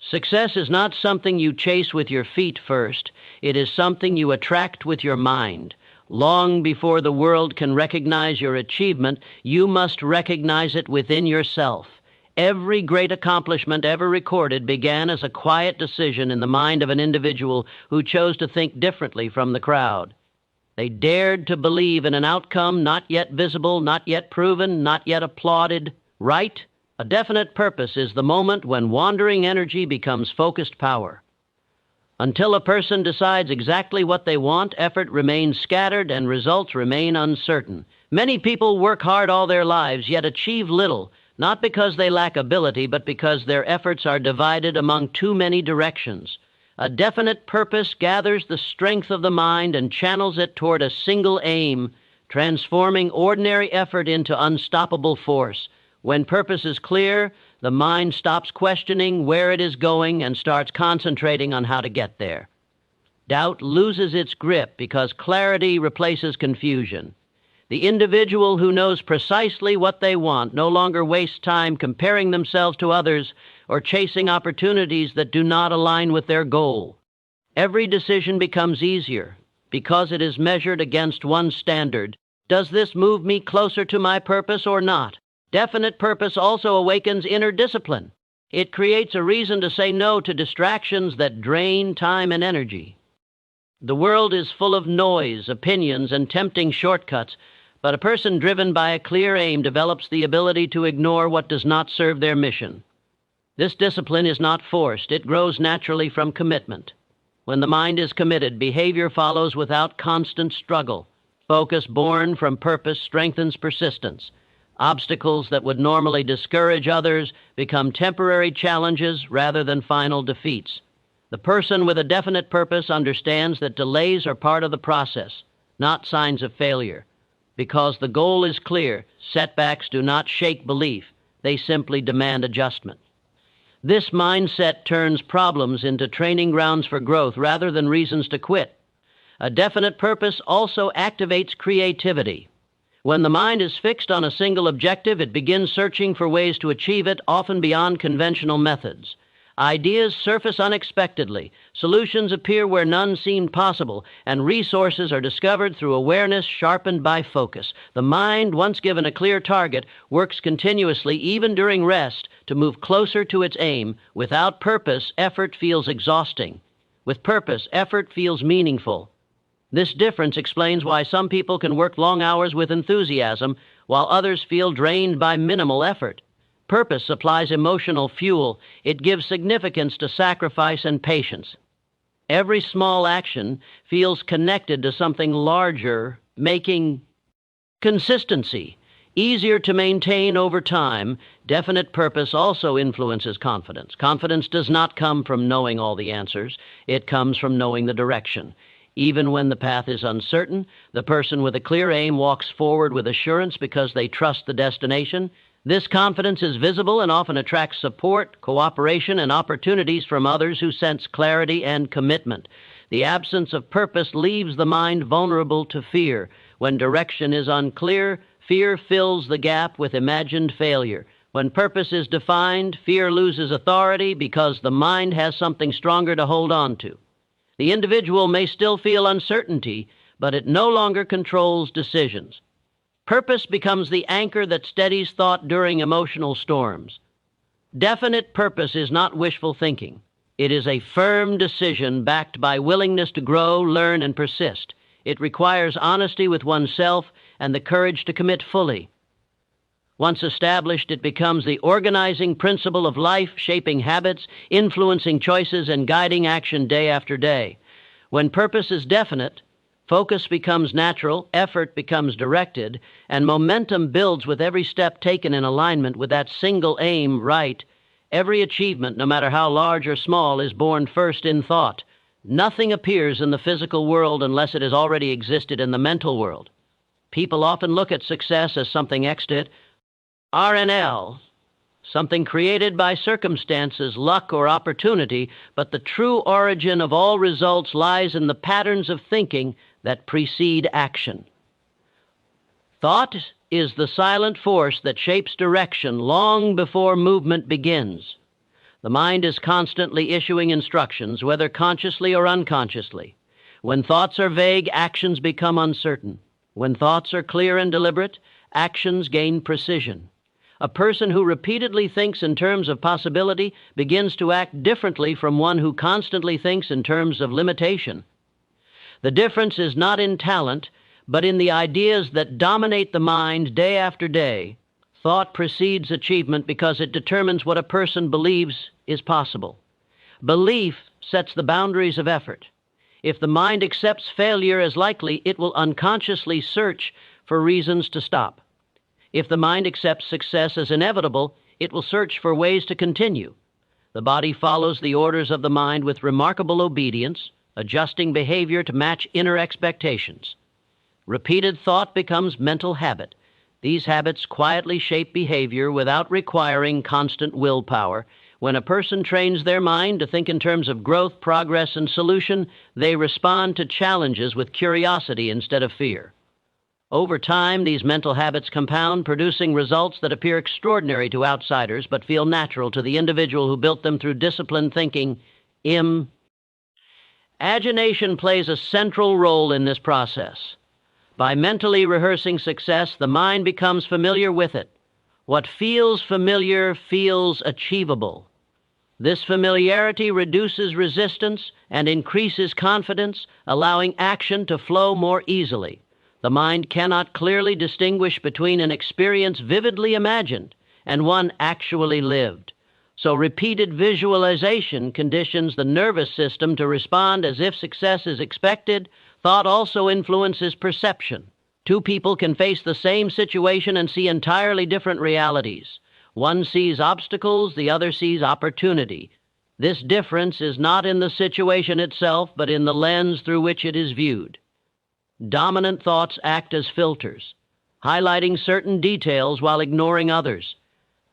Success is not something you chase with your feet first. It is something you attract with your mind. Long before the world can recognize your achievement, you must recognize it within yourself. Every great accomplishment ever recorded began as a quiet decision in the mind of an individual who chose to think differently from the crowd. They dared to believe in an outcome not yet visible, not yet proven, not yet applauded. Right? A definite purpose is the moment when wandering energy becomes focused power. Until a person decides exactly what they want, effort remains scattered and results remain uncertain. Many people work hard all their lives, yet achieve little, not because they lack ability, but because their efforts are divided among too many directions. A definite purpose gathers the strength of the mind and channels it toward a single aim, transforming ordinary effort into unstoppable force. When purpose is clear, the mind stops questioning where it is going and starts concentrating on how to get there. Doubt loses its grip because clarity replaces confusion. The individual who knows precisely what they want no longer wastes time comparing themselves to others or chasing opportunities that do not align with their goal. Every decision becomes easier because it is measured against one standard. Does this move me closer to my purpose or not? Definite purpose also awakens inner discipline. It creates a reason to say no to distractions that drain time and energy. The world is full of noise, opinions, and tempting shortcuts, but a person driven by a clear aim develops the ability to ignore what does not serve their mission. This discipline is not forced. It grows naturally from commitment. When the mind is committed, behavior follows without constant struggle. Focus born from purpose strengthens persistence. Obstacles that would normally discourage others become temporary challenges rather than final defeats. The person with a definite purpose understands that delays are part of the process, not signs of failure. Because the goal is clear, setbacks do not shake belief. They simply demand adjustment. This mindset turns problems into training grounds for growth rather than reasons to quit. A definite purpose also activates creativity. When the mind is fixed on a single objective, it begins searching for ways to achieve it, often beyond conventional methods. Ideas surface unexpectedly, solutions appear where none seemed possible, and resources are discovered through awareness sharpened by focus. The mind, once given a clear target, works continuously, even during rest, to move closer to its aim. Without purpose, effort feels exhausting. With purpose, effort feels meaningful. This difference explains why some people can work long hours with enthusiasm, while others feel drained by minimal effort. Purpose supplies emotional fuel. It gives significance to sacrifice and patience. Every small action feels connected to something larger, making consistency easier to maintain over time. Definite purpose also influences confidence. Confidence does not come from knowing all the answers. It comes from knowing the direction. Even when the path is uncertain, the person with a clear aim walks forward with assurance because they trust the destination. This confidence is visible and often attracts support, cooperation, and opportunities from others who sense clarity and commitment. The absence of purpose leaves the mind vulnerable to fear. When direction is unclear, fear fills the gap with imagined failure. When purpose is defined, fear loses authority because the mind has something stronger to hold on to. The individual may still feel uncertainty, but it no longer controls decisions. Purpose becomes the anchor that steadies thought during emotional storms. Definite purpose is not wishful thinking. It is a firm decision backed by willingness to grow, learn, and persist. It requires honesty with oneself and the courage to commit fully. Once established, it becomes the organizing principle of life, shaping habits, influencing choices, and guiding action day after day. When purpose is definite, focus becomes natural, effort becomes directed, and momentum builds with every step taken in alignment with that single aim. Right? Every achievement, no matter how large or small, is born first in thought. Nothing appears in the physical world unless it has already existed in the mental world. People often look at success as something extant, RNL, something created by circumstances, luck, or opportunity, but the true origin of all results lies in the patterns of thinking that precede action. Thought is the silent force that shapes direction long before movement begins. The mind is constantly issuing instructions, whether consciously or unconsciously. When thoughts are vague, actions become uncertain. When thoughts are clear and deliberate, actions gain precision. A person who repeatedly thinks in terms of possibility begins to act differently from one who constantly thinks in terms of limitation. The difference is not in talent, but in the ideas that dominate the mind day after day. Thought precedes achievement because it determines what a person believes is possible. Belief sets the boundaries of effort. If the mind accepts failure as likely, it will unconsciously search for reasons to stop. If the mind accepts success as inevitable, it will search for ways to continue. The body follows the orders of the mind with remarkable obedience, adjusting behavior to match inner expectations. Repeated thought becomes mental habit. These habits quietly shape behavior without requiring constant willpower. When a person trains their mind to think in terms of growth, progress, and solution, they respond to challenges with curiosity instead of fear. Over time, these mental habits compound, producing results that appear extraordinary to outsiders but feel natural to the individual who built them through disciplined thinking. Imagination plays a central role in this process. By mentally rehearsing success, the mind becomes familiar with it. What feels familiar feels achievable. This familiarity reduces resistance and increases confidence, allowing action to flow more easily. The mind cannot clearly distinguish between an experience vividly imagined and one actually lived. So repeated visualization conditions the nervous system to respond as if success is expected. Thought also influences perception. Two people can face the same situation and see entirely different realities. One sees obstacles, the other sees opportunity. This difference is not in the situation itself, but in the lens through which it is viewed. Dominant thoughts act as filters, highlighting certain details while ignoring others.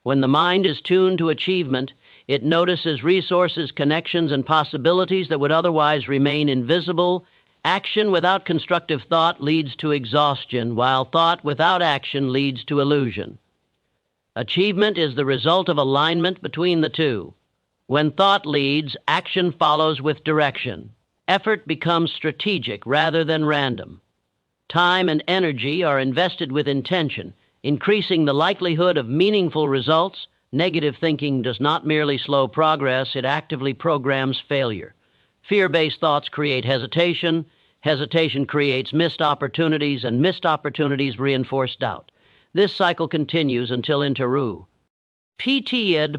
When the mind is tuned to achievement, it notices resources, connections, and possibilities that would otherwise remain invisible. Action without constructive thought leads to exhaustion, while thought without action leads to illusion. Achievement is the result of alignment between the two. When thought leads, action follows with direction. Effort becomes strategic rather than random. Time and energy are invested with intention, increasing the likelihood of meaningful results. Negative thinking does not merely slow progress, it actively programs failure. Fear-based thoughts create hesitation. Hesitation creates missed opportunities, and missed opportunities reinforce doubt. This cycle continues until interrupted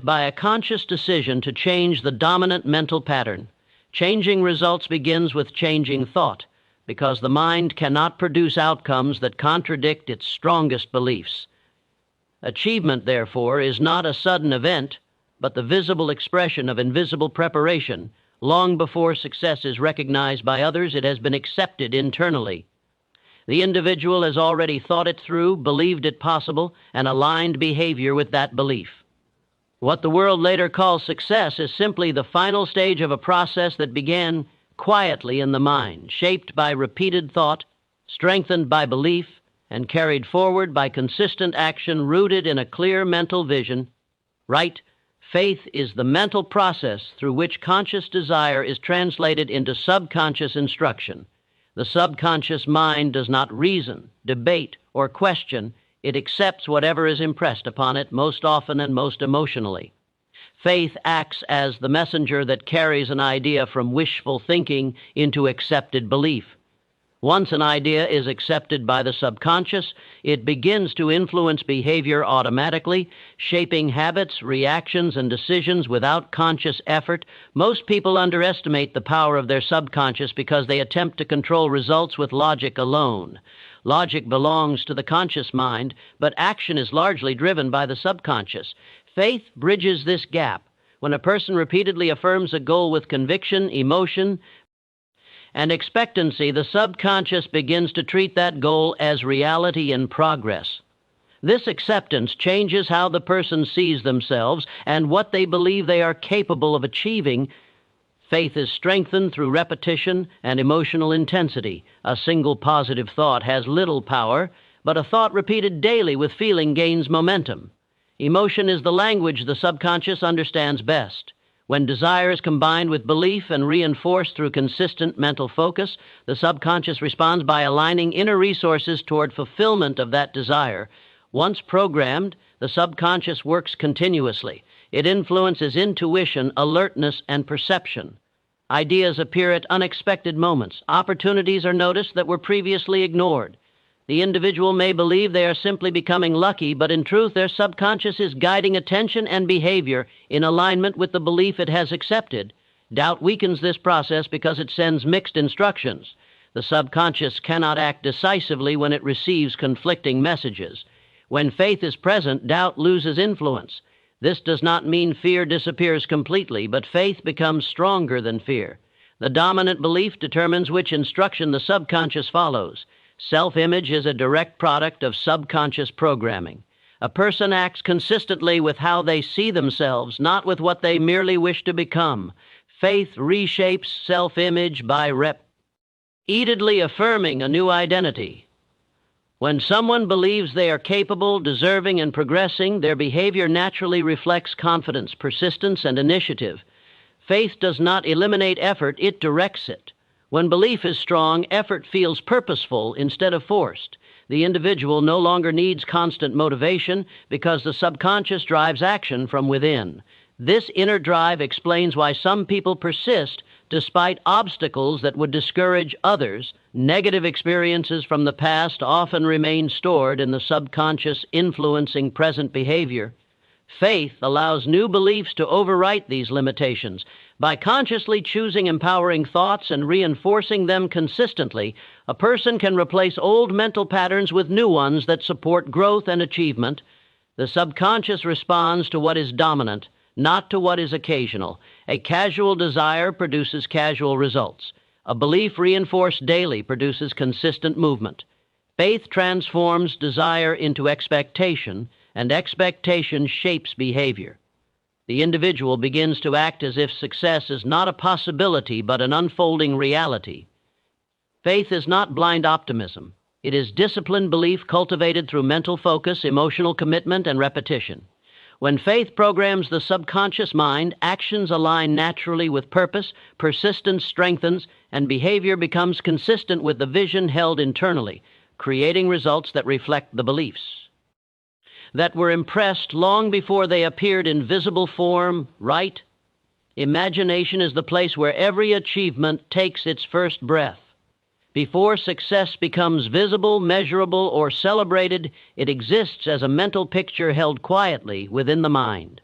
by a conscious decision to change the dominant mental pattern. Changing results begins with changing thought, because the mind cannot produce outcomes that contradict its strongest beliefs. Achievement, therefore, is not a sudden event, but the visible expression of invisible preparation. Long before success is recognized by others, it has been accepted internally. The individual has already thought it through, believed it possible, and aligned behavior with that belief. What the world later calls success is simply the final stage of a process that began quietly in the mind, shaped by repeated thought, strengthened by belief, and carried forward by consistent action rooted in a clear mental vision. Right? Faith is the mental process through which conscious desire is translated into subconscious instruction. The subconscious mind does not reason, debate, or question. It accepts whatever is impressed upon it, most often and most emotionally. Faith acts as the messenger that carries an idea from wishful thinking into accepted belief. Once an idea is accepted by the subconscious, it begins to influence behavior automatically, shaping habits, reactions, and decisions without conscious effort. Most people underestimate the power of their subconscious because they attempt to control results with logic alone. Logic belongs to the conscious mind, but action is largely driven by the subconscious. Faith bridges this gap. When a person repeatedly affirms a goal with conviction, emotion, and expectancy, the subconscious begins to treat that goal as reality in progress. This acceptance changes how the person sees themselves and what they believe they are capable of achieving. Faith is strengthened through repetition and emotional intensity. A single positive thought has little power, but a thought repeated daily with feeling gains momentum. Emotion is the language the subconscious understands best. When desire is combined with belief and reinforced through consistent mental focus, the subconscious responds by aligning inner resources toward fulfillment of that desire. Once programmed, the subconscious works continuously. It influences intuition, alertness, and perception. Ideas appear at unexpected moments. Opportunities are noticed that were previously ignored. The individual may believe they are simply becoming lucky, but in truth, their subconscious is guiding attention and behavior in alignment with the belief it has accepted. Doubt weakens this process because it sends mixed instructions. The subconscious cannot act decisively when it receives conflicting messages. When faith is present, doubt loses influence. This does not mean fear disappears completely, but faith becomes stronger than fear. The dominant belief determines which instruction the subconscious follows. Self-image is a direct product of subconscious programming. A person acts consistently with how they see themselves, not with what they merely wish to become. Faith reshapes self-image by repeatedly affirming a new identity. When someone believes they are capable, deserving, and progressing, their behavior naturally reflects confidence, persistence, and initiative. Faith does not eliminate effort, it directs it. When belief is strong, effort feels purposeful instead of forced. The individual no longer needs constant motivation because the subconscious drives action from within. This inner drive explains why some people persist despite obstacles that would discourage others. Negative experiences from the past often remain stored in the subconscious, influencing present behavior. Faith allows new beliefs to overwrite these limitations. By consciously choosing empowering thoughts and reinforcing them consistently, a person can replace old mental patterns with new ones that support growth and achievement. The subconscious responds to what is dominant, not to what is occasional. A casual desire produces casual results. A belief reinforced daily produces consistent movement. Faith transforms desire into expectation, and expectation shapes behavior. The individual begins to act as if success is not a possibility but an unfolding reality. Faith is not blind optimism. It is disciplined belief cultivated through mental focus, emotional commitment, and repetition. When faith programs the subconscious mind, actions align naturally with purpose, persistence strengthens, and behavior becomes consistent with the vision held internally, creating results that reflect the beliefs that were impressed long before they appeared in visible form. Right? Imagination is the place where every achievement takes its first breath. Before success becomes visible, measurable, or celebrated, it exists as a mental picture held quietly within the mind.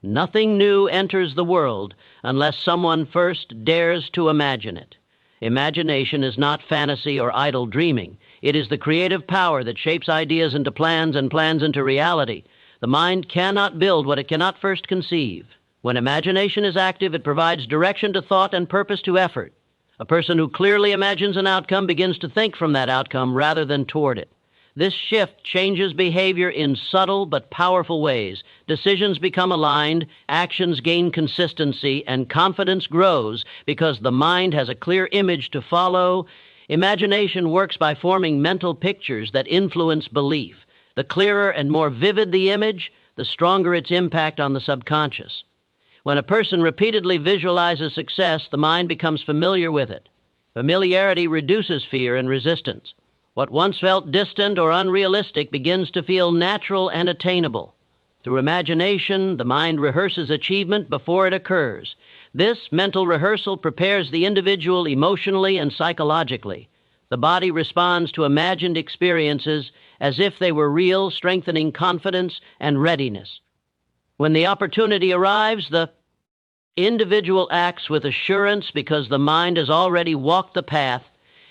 Nothing new enters the world unless someone first dares to imagine it. Imagination is not fantasy or idle dreaming. It is the creative power that shapes ideas into plans and plans into reality. The mind cannot build what it cannot first conceive. When imagination is active, it provides direction to thought and purpose to effort. A person who clearly imagines an outcome begins to think from that outcome rather than toward it. This shift changes behavior in subtle but powerful ways. Decisions become aligned, actions gain consistency, and confidence grows because the mind has a clear image to follow. Imagination works by forming mental pictures that influence belief. The clearer and more vivid the image, the stronger its impact on the subconscious. When a person repeatedly visualizes success, the mind becomes familiar with it. Familiarity reduces fear and resistance. What once felt distant or unrealistic begins to feel natural and attainable. Through imagination, the mind rehearses achievement before it occurs. This mental rehearsal prepares the individual emotionally and psychologically. The body responds to imagined experiences as if they were real, strengthening confidence and readiness. When the opportunity arrives, the individual acts with assurance because the mind has already walked the path.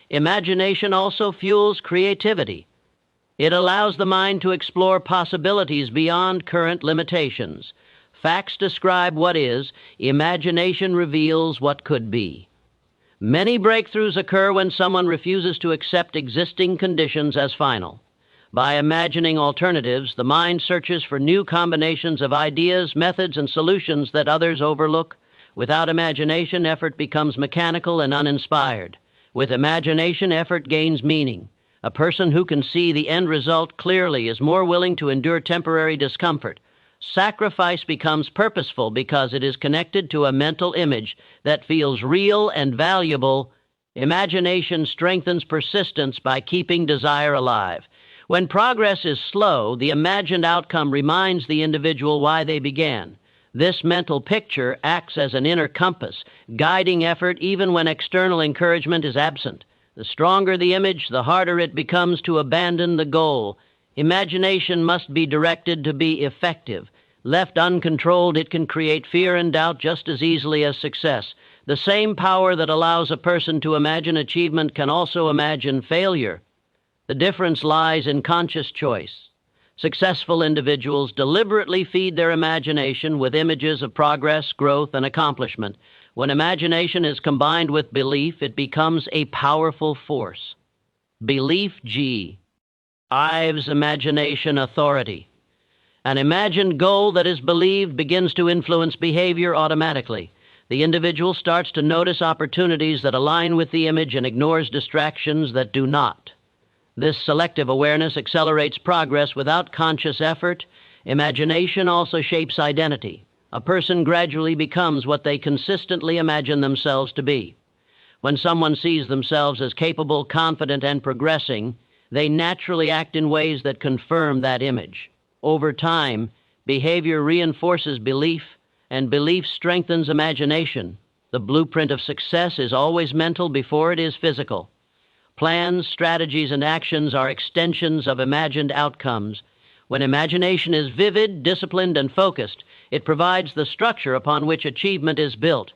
Imagination also fuels creativity. It allows the mind to explore possibilities beyond current limitations. Facts describe what is, imagination reveals what could be. Many breakthroughs occur when someone refuses to accept existing conditions as final. By imagining alternatives, the mind searches for new combinations of ideas, methods, and solutions that others overlook. Without imagination, effort becomes mechanical and uninspired. With imagination, effort gains meaning. A person who can see the end result clearly is more willing to endure temporary discomfort. Sacrifice becomes purposeful because it is connected to a mental image that feels real and valuable. Imagination strengthens persistence by keeping desire alive. When progress is slow, the imagined outcome reminds the individual why they began. This mental picture acts as an inner compass, guiding effort even when external encouragement is absent. The stronger the image, the harder it becomes to abandon the goal. Imagination must be directed to be effective. Left uncontrolled, it can create fear and doubt just as easily as success. The same power that allows a person to imagine achievement can also imagine failure. The difference lies in conscious choice. Successful individuals deliberately feed their imagination with images of progress, growth, and accomplishment. When imagination is combined with belief, it becomes a powerful force. Belief G. Ives imagination authority. An imagined goal that is believed begins to influence behavior automatically. The individual starts to notice opportunities that align with the image and ignores distractions that do not. This selective awareness accelerates progress without conscious effort. Imagination also shapes identity. A person gradually becomes what they consistently imagine themselves to be. When someone sees themselves as capable, confident, and progressing, they naturally act in ways that confirm that image. Over time, behavior reinforces belief, and belief strengthens imagination. The blueprint of success is always mental before it is physical. Plans, strategies, and actions are extensions of imagined outcomes. When imagination is vivid, disciplined, and focused, it provides the structure upon which achievement is built.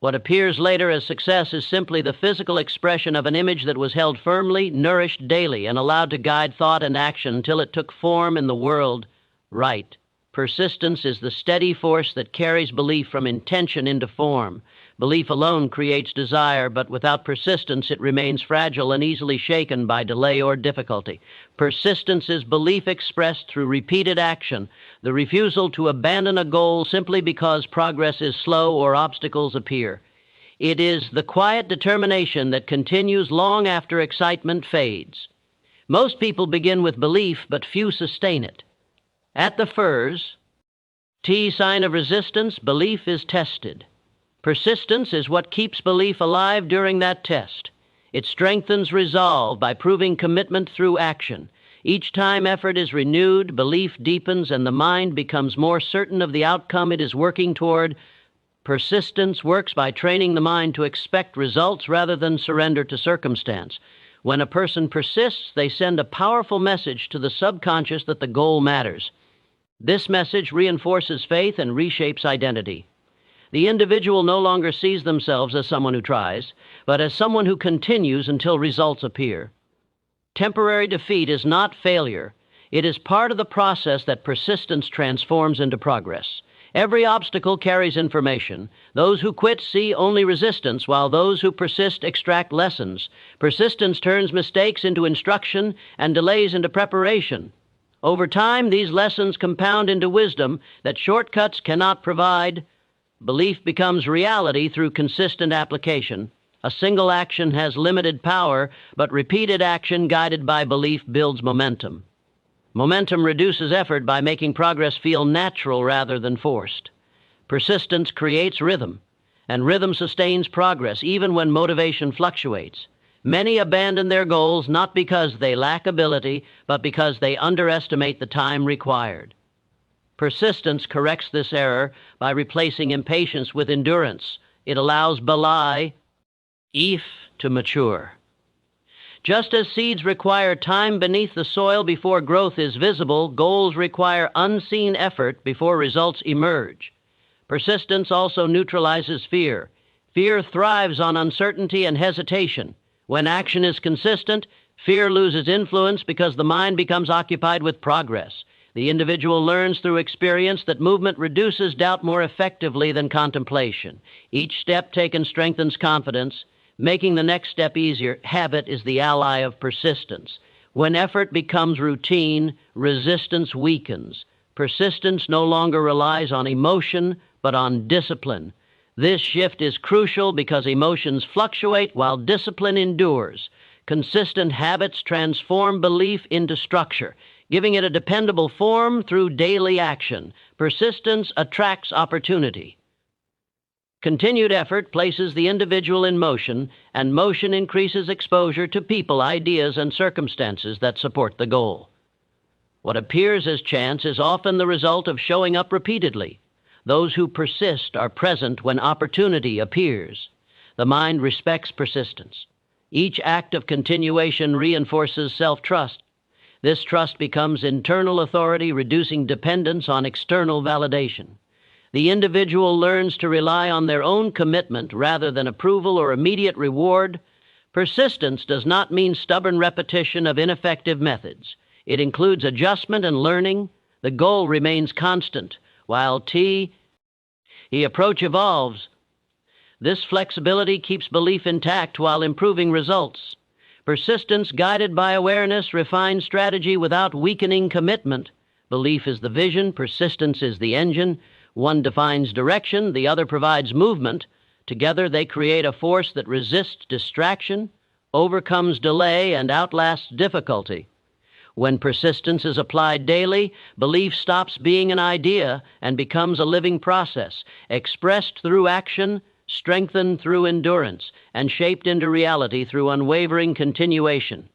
What appears later as success is simply the physical expression of an image that was held firmly, nourished daily, and allowed to guide thought and action until it took form in the world. Right. Persistence is the steady force that carries belief from intention into form. Belief alone creates desire, but without persistence it remains fragile and easily shaken by delay or difficulty. Persistence is belief expressed through repeated action, the refusal to abandon a goal simply because progress is slow or obstacles appear. It is the quiet determination that continues long after excitement fades. Most people begin with belief, but few sustain it. At the FIRS, T sign of resistance, belief is tested. Persistence is what keeps belief alive during that test. It strengthens resolve by proving commitment through action. Each time effort is renewed, belief deepens, and the mind becomes more certain of the outcome it is working toward. Persistence works by training the mind to expect results rather than surrender to circumstance. When a person persists, they send a powerful message to the subconscious that the goal matters. This message reinforces faith and reshapes identity. The individual no longer sees themselves as someone who tries, but as someone who continues until results appear. Temporary defeat is not failure. It is part of the process that persistence transforms into progress. Every obstacle carries information. Those who quit see only resistance, while those who persist extract lessons. Persistence turns mistakes into instruction and delays into preparation. Over time, these lessons compound into wisdom that shortcuts cannot provide. Belief becomes reality through consistent application. A single action has limited power, but repeated action guided by belief builds momentum. Momentum reduces effort by making progress feel natural rather than forced. Persistence creates rhythm, and rhythm sustains progress even when motivation fluctuates. Many abandon their goals not because they lack ability, but because they underestimate the time required. Persistence corrects this error by replacing impatience with endurance. It allows Belai, Eve, to mature. Just as seeds require time beneath the soil before growth is visible, goals require unseen effort before results emerge. Persistence also neutralizes fear. Fear thrives on uncertainty and hesitation. When action is consistent, fear loses influence because the mind becomes occupied with progress. The individual learns through experience that movement reduces doubt more effectively than contemplation. Each step taken strengthens confidence, making the next step easier. Habit is the ally of persistence. When effort becomes routine, resistance weakens. Persistence no longer relies on emotion, but on discipline. This shift is crucial because emotions fluctuate while discipline endures. Consistent habits transform belief into structure. giving it a dependable form through daily action. Persistence attracts opportunity. Continued effort places the individual in motion, and motion increases exposure to people, ideas, and circumstances that support the goal. What appears as chance is often the result of showing up repeatedly. Those who persist are present when opportunity appears. The mind respects persistence. Each act of continuation reinforces self-trust. This trust becomes internal authority, reducing dependence on external validation. The individual learns to rely on their own commitment rather than approval or immediate reward. Persistence does not mean stubborn repetition of ineffective methods. It includes adjustment and learning. The goal remains constant, while the approach evolves. This flexibility keeps belief intact while improving results. Persistence guided by awareness refines strategy without weakening commitment. Belief is the vision, persistence is the engine. One defines direction, the other provides movement. Together they create a force that resists distraction, overcomes delay, and outlasts difficulty. When persistence is applied daily, belief stops being an idea and becomes a living process, expressed through action, strengthened through endurance, and shaped into reality through unwavering continuation.